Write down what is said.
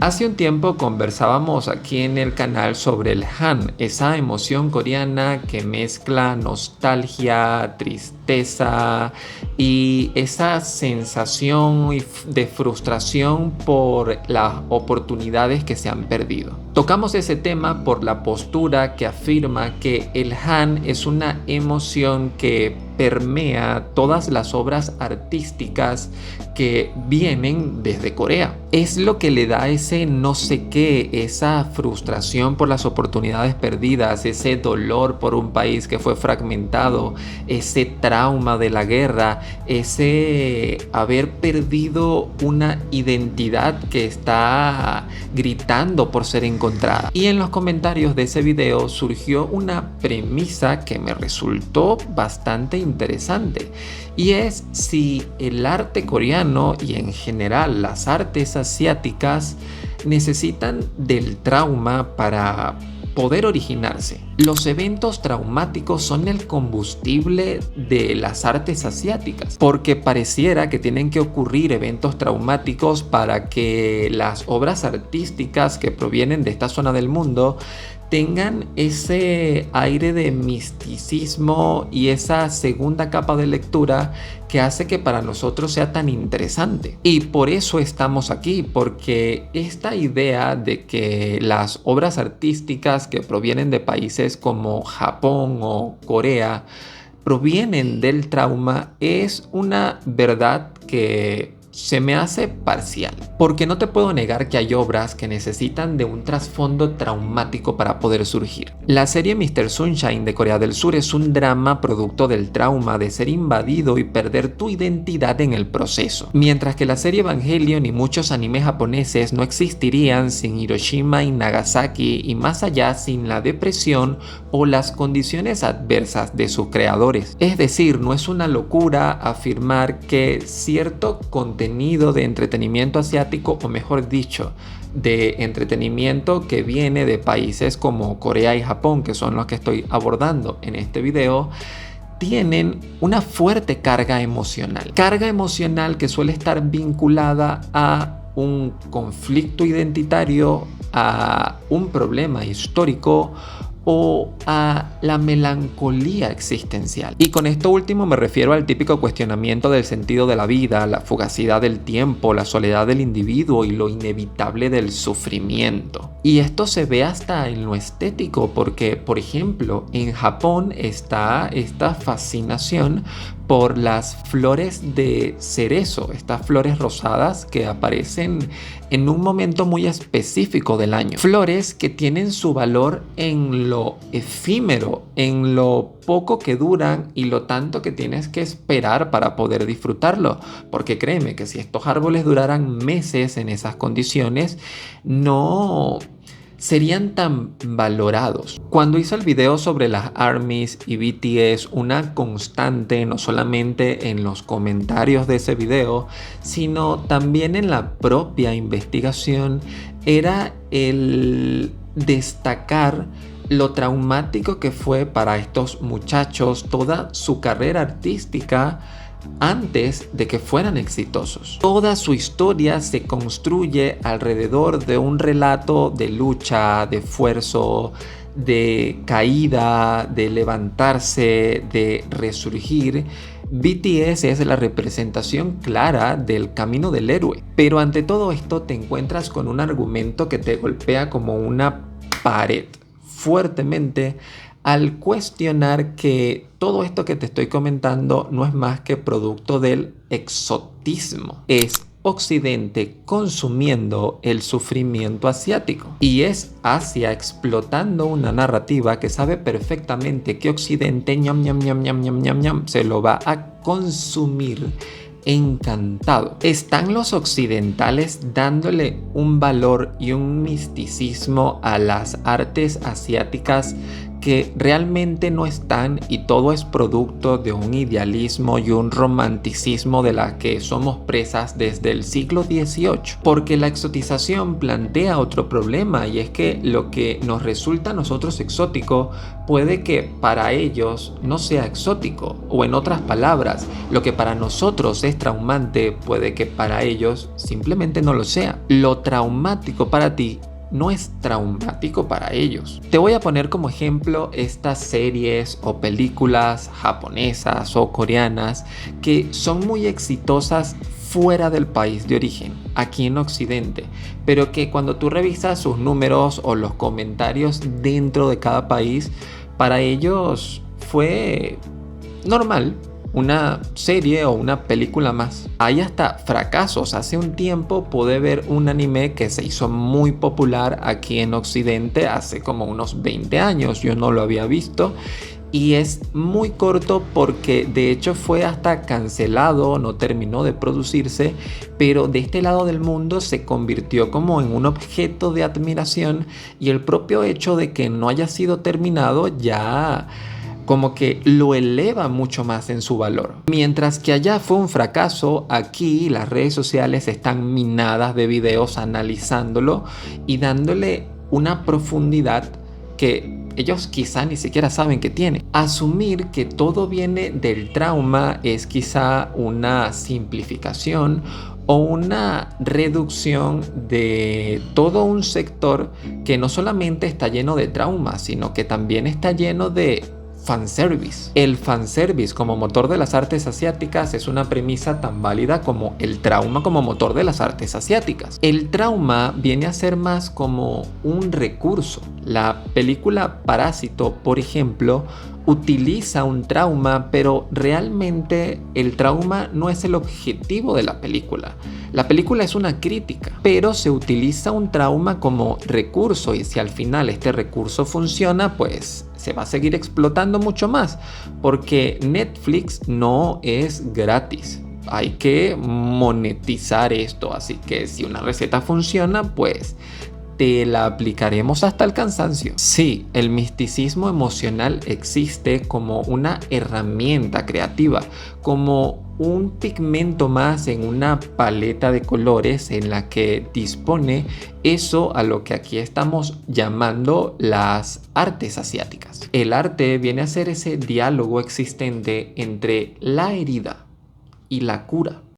Hace un tiempo conversábamos aquí en el canal sobre el Han, esa emoción coreana que mezcla nostalgia, tristeza y esa sensación de frustración por las oportunidades que se han perdido. Tocamos ese tema por la postura que afirma que el Han es una emoción que permea todas las obras artísticas que vienen desde Corea. Es lo que le da ese no sé qué, esa frustración por las oportunidades perdidas, ese dolor por un país que fue fragmentado, ese trauma de la guerra, ese haber perdido una identidad que está gritando por ser encontrada. Y en los comentarios de ese video surgió una premisa que me resultó bastante interesante, y es si el arte coreano y en general las artes asiáticas necesitan del trauma para poder originarse. Los eventos traumáticos son el combustible de las artes asiáticas, porque pareciera que tienen que ocurrir eventos traumáticos para que las obras artísticas que provienen de esta zona del mundo tengan ese aire de misticismo y esa segunda capa de lectura que hace que para nosotros sea tan interesante. Y por eso estamos aquí, porque esta idea de que las obras artísticas que provienen de países como Japón o Corea provienen del trauma es una verdad que se me hace parcial, porque no te puedo negar que hay obras que necesitan de un trasfondo traumático para poder surgir. La serie Mr. Sunshine de Corea del Sur es un drama producto del trauma de ser invadido y perder tu identidad en el proceso, mientras que la serie Evangelion y muchos animes japoneses no existirían sin Hiroshima y Nagasaki, y más allá sin la depresión o las condiciones adversas de sus creadores. Es decir, no es una locura afirmar que cierto contenido de entretenimiento asiático, o mejor dicho, de entretenimiento que viene de países como Corea y Japón, que son los que estoy abordando en este video, tienen una fuerte carga emocional que suele estar vinculada a un conflicto identitario, a un problema histórico o a la melancolía existencial. Y con esto último me refiero al típico cuestionamiento del sentido de la vida, la fugacidad del tiempo, la soledad del individuo y lo inevitable del sufrimiento. Y esto se ve hasta en lo estético, porque, por ejemplo, en Japón está esta fascinación por las flores de cerezo, estas flores rosadas que aparecen en un momento muy específico del año. Flores que tienen su valor en lo efímero, en lo poco que duran y lo tanto que tienes que esperar para poder disfrutarlo. Porque créeme que si estos árboles duraran meses en esas condiciones, no serían tan valorados. Cuando hice el video sobre las ARMYs y BTS, una constante no solamente en los comentarios de ese video, sino también en la propia investigación, era el destacar lo traumático que fue para estos muchachos toda su carrera artística antes de que fueran exitosos. Toda su historia se construye alrededor de un relato de lucha, de esfuerzo, de caída, de levantarse, de resurgir. BTS es la representación clara del camino del héroe. Pero ante todo esto te encuentras con un argumento que te golpea como una pared fuertemente al cuestionar que todo esto que te estoy comentando no es más que producto del exotismo. Es Occidente consumiendo el sufrimiento asiático, y es Asia explotando una narrativa que sabe perfectamente que Occidente ñam, ñam, ñam, ñam, ñam, ñam, ñam, se lo va a consumir encantado. Están los occidentales dándole un valor y un misticismo a las artes asiáticas que realmente no están y todo es producto de un idealismo y un romanticismo de la que somos presas desde el siglo XVIII. Porque la exotización plantea otro problema, y es que lo que nos resulta a nosotros exótico puede que para ellos no sea exótico, o en otras palabras, lo que para nosotros es traumante puede que para ellos simplemente no lo sea. Lo traumático para ti no es traumático para ellos. Te voy a poner como ejemplo estas series o películas japonesas o coreanas que son muy exitosas fuera del país de origen, aquí en Occidente, pero que cuando tú revisas sus números o los comentarios dentro de cada país, para ellos fue normal, una serie o una película más. Hay hasta fracasos. Hace un tiempo pude ver un anime que se hizo muy popular aquí en Occidente hace como unos 20 años. Yo no lo había visto y es muy corto porque de hecho fue hasta cancelado, no terminó de producirse, pero de este lado del mundo se convirtió como en un objeto de admiración, y el propio hecho de que no haya sido terminado ya como que lo eleva mucho más en su valor. Mientras que allá fue un fracaso, aquí las redes sociales están minadas de videos analizándolo y dándole una profundidad que ellos quizá ni siquiera saben que tiene. Asumir que todo viene del trauma es quizá una simplificación o una reducción de todo un sector que no solamente está lleno de trauma, sino que también está lleno de fanservice. El fanservice como motor de las artes asiáticas es una premisa tan válida como el trauma como motor de las artes asiáticas. El trauma viene a ser más como un recurso. La película Parásito, por ejemplo, utiliza un trauma, pero realmente el trauma no es el objetivo de la película. La película es una crítica, pero se utiliza un trauma como recurso, y si al final este recurso funciona, pues se va a seguir explotando mucho más, porque Netflix no es gratis. Hay que monetizar esto, así que si una receta funciona, pues te la aplicaremos hasta el cansancio. Sí, el misticismo emocional existe como una herramienta creativa, como un pigmento más en una paleta de colores en la que dispone eso a lo que aquí estamos llamando las artes asiáticas. El arte viene a ser ese diálogo existente entre la herida y la cura.